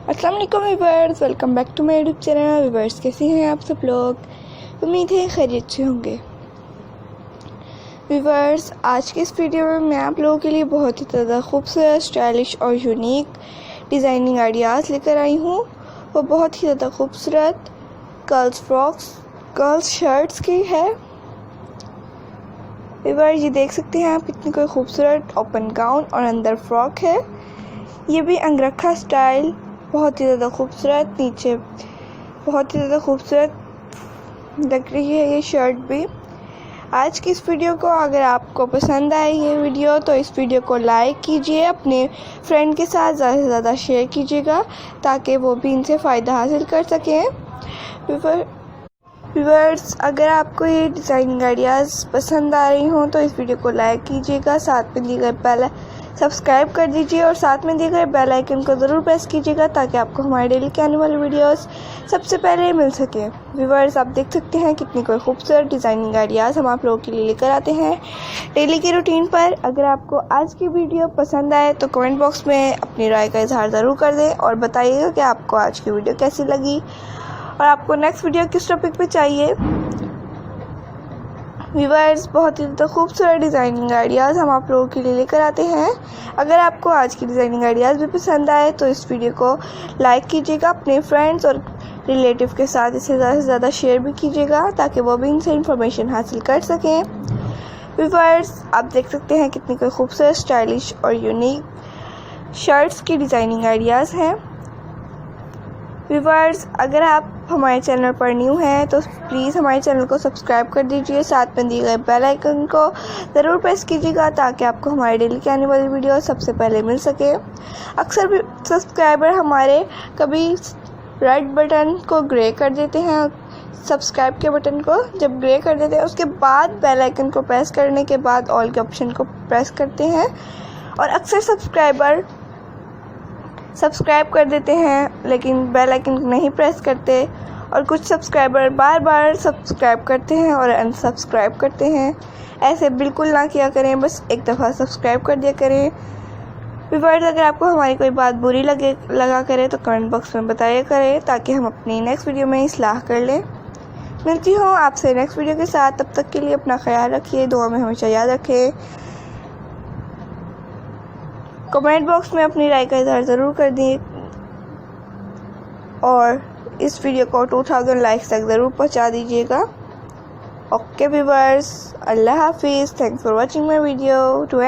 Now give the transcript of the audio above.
अस्सलाम वालेकुम viewers, welcome back to my YouTube channel. Viewers, कैसे हैं आप सब लोग? उम्मीद है खैरियत से होंगे। व्यूअर्स, आज के इस वीडियो में मैं आप लोगों के लिए बहुत ही ज़्यादा खूबसूरत, स्टाइलिश और यूनिक डिज़ाइनिंग आइडियाज़ लेकर आई हूँ। वो बहुत ही ज़्यादा खूबसूरत गर्ल्स फ्रॉक्स, गर्ल्स शर्ट्स की है। व्यूअर्स, ये देख सकते हैं आप कितनी कोई खूबसूरत ओपन गाउन और अंदर फ्रॉक है। ये भी अंगरखा स्टाइल, बहुत ही ज़्यादा खूबसूरत, नीचे बहुत ही ज़्यादा खूबसूरत लग रही है ये शर्ट भी। आज की इस वीडियो को अगर आपको पसंद आए ये वीडियो तो इस वीडियो को लाइक कीजिए, अपने फ्रेंड के साथ ज़्यादा से ज़्यादा शेयर कीजिएगा ताकि वो भी इनसे फ़ायदा हासिल कर सकें। व्यूअर्स, अगर आपको ये डिज़ाइनिंग आइडियाज़ पसंद आ रही हों तो इस वीडियो को लाइक कीजिएगा, साथ में दिए गए पहले सब्सक्राइब कर दीजिए और साथ में दिए गए बेल आइकन को ज़रूर प्रेस कीजिएगा ताकि आपको हमारे डेली के आने वाले वीडियोस सबसे पहले मिल सके। व्यूअर्स, आप देख सकते हैं कितनी कोई खूबसूरत डिज़ाइनिंग आइडियाज़ हम आप लोगों के लिए लेकर आते हैं डेली की रूटीन पर। अगर आपको आज की वीडियो पसंद आए तो कमेंट बॉक्स में अपनी राय का इजहार ज़रूर कर दें और बताइएगा कि आपको आज की वीडियो कैसी लगी और आपको नेक्स्ट वीडियो किस टॉपिक पे चाहिए। व्यूअर्स, बहुत ही खूबसूरत डिज़ाइनिंग आइडियाज़ हम आप लोगों के लिए लेकर आते हैं। अगर आपको आज की डिज़ाइनिंग आइडियाज़ भी पसंद आए तो इस वीडियो को लाइक कीजिएगा, अपने फ्रेंड्स और रिलेटिव के साथ इसे ज़्यादा से ज़्यादा शेयर भी कीजिएगा ताकि वो भी इनसे इंफॉर्मेशन हासिल कर सकें। व्यूअर्स, आप देख सकते हैं कितनी कोई खूबसूरत, स्टाइलिश और यूनिक शर्ट्स की डिज़ाइनिंग आइडियाज़ हैं। व्यूअर्स, अगर आप हमारे चैनल पर न्यू हैं तो प्लीज़ हमारे चैनल को सब्सक्राइब कर दीजिए, साथ में दिए गए बेल आइकन को ज़रूर प्रेस कीजिएगा ताकि आपको हमारे डेली के आने वाली वीडियो सबसे पहले मिल सके। अक्सर भी सब्सक्राइबर हमारे कभी रेड बटन को ग्रे कर देते हैं, सब्सक्राइब के बटन को जब ग्रे कर देते हैं उसके बाद बेल आइकन को प्रेस करने के बाद ऑल के ऑप्शन को प्रेस करते हैं और अक्सर सब्सक्राइबर सब्सक्राइब कर देते हैं लेकिन बेल आइकन नहीं प्रेस करते और कुछ सब्सक्राइबर बार बार सब्सक्राइब करते हैं और अनसब्सक्राइब करते हैं। ऐसे बिल्कुल ना किया करें, बस एक दफ़ा सब्सक्राइब कर दिया करें। व्यूअर्स, अगर आपको हमारी कोई बात बुरी लगा करे तो कमेंट बॉक्स में बताया करें ताकि हम अपनी नेक्स्ट वीडियो में इस्लाह कर लें। मिलती हूँ आपसे नेक्स्ट वीडियो के साथ, तब तक के लिए अपना ख्याल रखिए, दुआ में हमेशा याद रखें। कमेंट बॉक्स में अपनी राय का इज़हार ज़रूर कर दें और इस वीडियो को 2000 लाइक्स तक ज़रूर पहुंचा दीजिएगा। ओके व्यूअर्स, अल्लाह हाफिज़, thanks for watching my video to